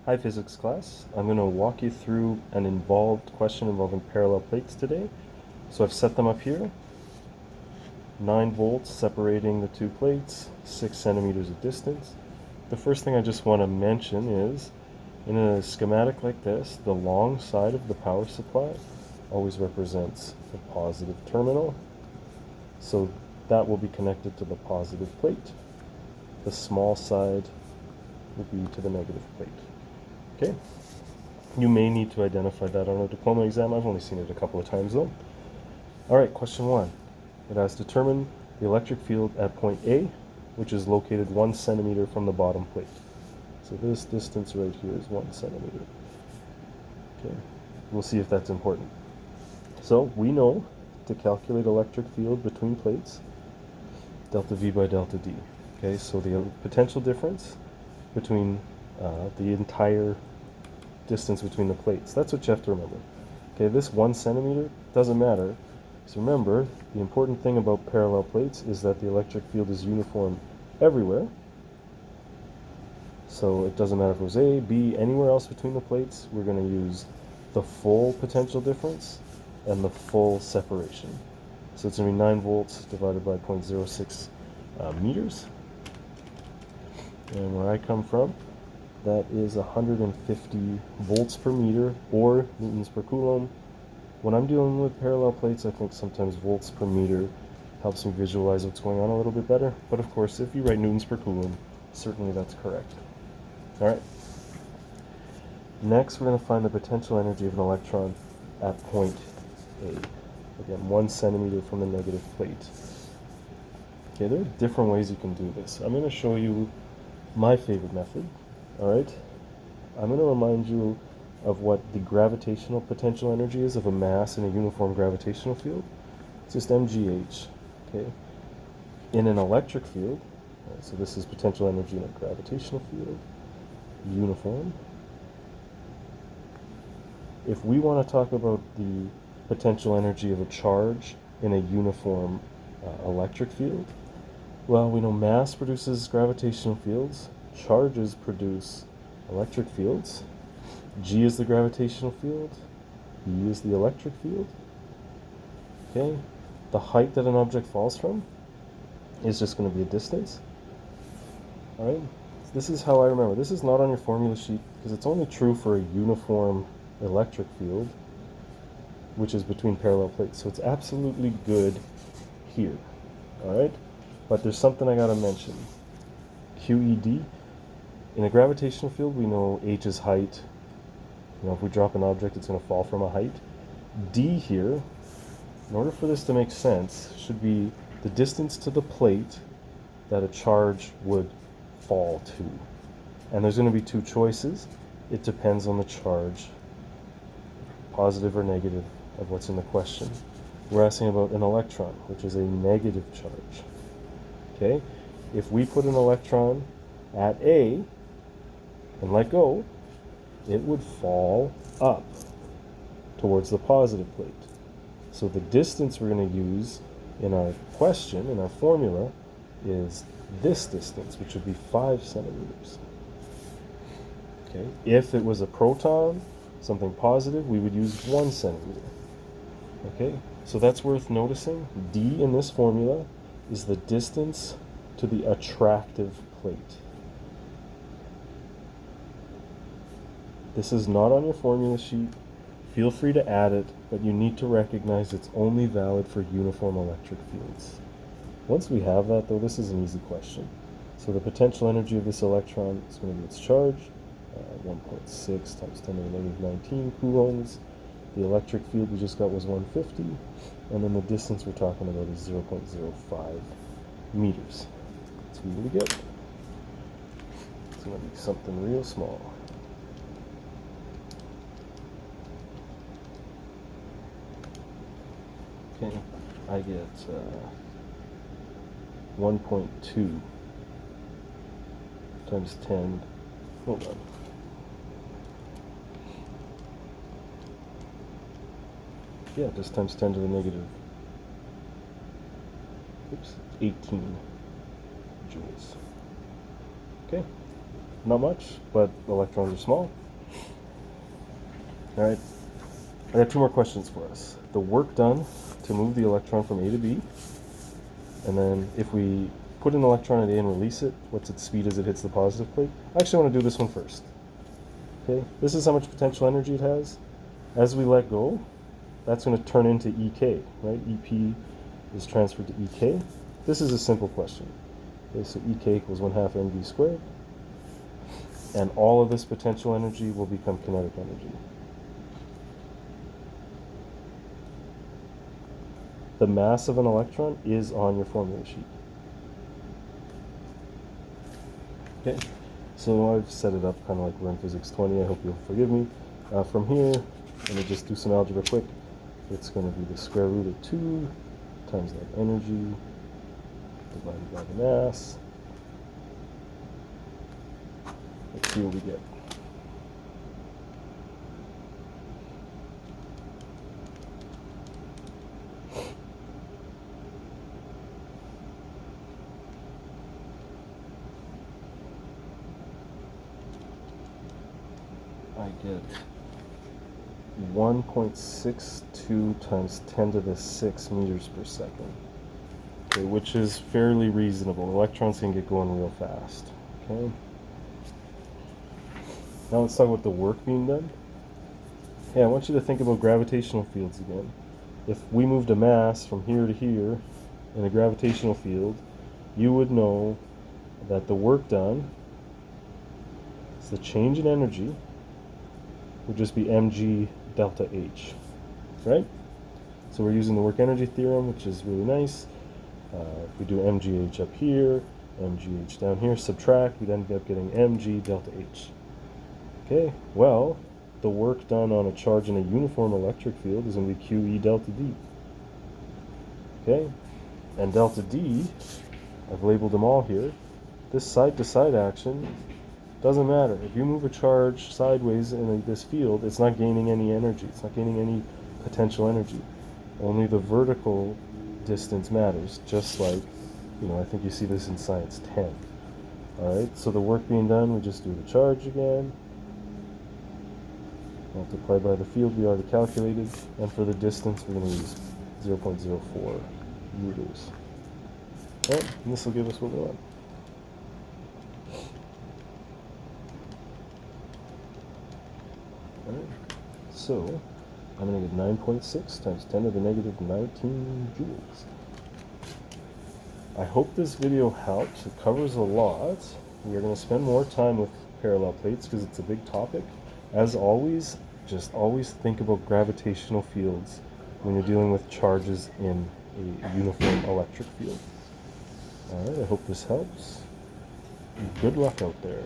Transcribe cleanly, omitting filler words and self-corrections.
Hi physics class. I'm going to walk you through an involved question involving parallel plates today. So I've set them up here. 9 volts separating the two plates, 6 centimeters of distance. The first thing I just want to mention is, in a schematic like this, the long side of the power supply always represents the positive terminal. So that will be connected to the positive plate. The small side will be to the negative plate. Okay? You may need to identify that on a diploma exam. I've only seen it a couple of times though. All right, question 1. It has determined the electric field at point A, which is located 1 centimeter from the bottom plate. So this distance right here is 1 centimeter. Okay, we'll see if that's important. So we know to calculate electric field between plates, delta V by delta D. Okay, so the potential difference between the entire distance between the plates. That's what you have to remember. Okay, this 1 centimeter doesn't matter. So remember, the important thing about parallel plates is that the electric field is uniform everywhere. So it doesn't matter if it was A, B, anywhere else between the plates. We're going to use the full potential difference and the full separation. So it's going to be 9 volts divided by 0.06 meters. And where I come from, that is 150 volts per meter or newtons per coulomb. When I'm dealing with parallel plates, I think sometimes volts per meter helps me visualize what's going on a little bit better. But of course, if you write newtons per coulomb, certainly that's correct. All right. Next, we're going to find the potential energy of an electron at point A. Again, 1 centimeter from the negative plate. Okay, there are different ways you can do this. I'm going to show you my favorite method. All right. I'm going to remind you of what the gravitational potential energy is of a mass in a uniform gravitational field. It's just mgh. Okay. In an electric field, right, so this is potential energy in a gravitational field, uniform. If we want to talk about the potential energy of a charge in a uniform electric field, well, we know mass produces gravitational fields, charges produce electric fields. G is the gravitational field, E is the electric field. Okay, the height that an object falls from is just going to be a distance. All right, so this is how I remember. This is not on your formula sheet because it's only true for a uniform electric field, which is between parallel plates. So it's absolutely good here. All right, but there's something I got to mention. QED. In a gravitational field, we know h is height. You know, if we drop an object, it's going to fall from a height. D here, in order for this to make sense, should be the distance to the plate that a charge would fall to. And there's going to be two choices. It depends on the charge, positive or negative, of what's in the question. We're asking about an electron, which is a negative charge. Okay? If we put an electron at A and let go, it would fall up towards the positive plate. So the distance we're going to use in our question, in our formula, is this distance, which would be 5 centimeters. Okay. If it was a proton, something positive, we would use 1 centimeter. Okay, so that's worth noticing. D in this formula is the distance to the attractive plate. This is not on your formula sheet. Feel free to add it, but you need to recognize it's only valid for uniform electric fields. Once we have that, though, this is an easy question. So the potential energy of this electron is going to be its charge, 1.6 times 10 to the negative 19 coulombs. The electric field we just got was 150, and then the distance we're talking about is 0.05 meters. That's really good. It's going to be something real small. Okay, I get 1.2 times 10. Hold on. Yeah, just times 10 to the negative 18 joules. Okay, not much, but electrons are small. All right, I got two more questions for us. The work done to move the electron from A to B, and then if we put an electron at A and release it, what's its speed as it hits the positive plate? I actually want to do this one first. Okay, this is how much potential energy it has. As we let go, that's going to turn into EK, right? EP is transferred to EK. This is a simple question. Okay, so EK equals 1/2 mv squared, and all of this potential energy will become kinetic energy. The mass of an electron is on your formula sheet. Okay, so I've set it up kind of like we're in physics 20. I hope you'll forgive me. From here, let me just do some algebra quick. It's going to be the square root of 2 times that energy divided by the mass. Let's see what we get. I get 1.62 times 10 to the 6 meters per second, okay, which is fairly reasonable. Electrons can get going real fast. Okay. Now let's talk about the work being done. Hey, I want you to think about gravitational fields again. If we moved a mass from here to here in a gravitational field, you would know that the work done, it's the change in energy, would just be mg delta h, right? So we're using the work energy theorem, which is really nice. If we do mgh up here, mgh down here, subtract, we'd end up getting mg delta h. Okay, well, the work done on a charge in a uniform electric field is going to be QE delta D. Okay, and delta D, I've labeled them all here. This side-to-side action doesn't matter. If you move a charge sideways in this field, it's not gaining any energy. It's not gaining any potential energy. Only the vertical distance matters, just like, I think you see this in Science 10. All right, so the work being done, we just do the charge again. Multiply by the field we already calculated, and for the distance we're going to use 0.04 meters. Alright, and this will give us what we want. Alright, so I'm going to get 9.6 times 10 to the negative 19 joules. I hope this video helps. It covers a lot. We are going to spend more time with parallel plates because it's a big topic. As always, just always think about gravitational fields when you're dealing with charges in a uniform electric field. Alright, I hope this helps. Good luck out there.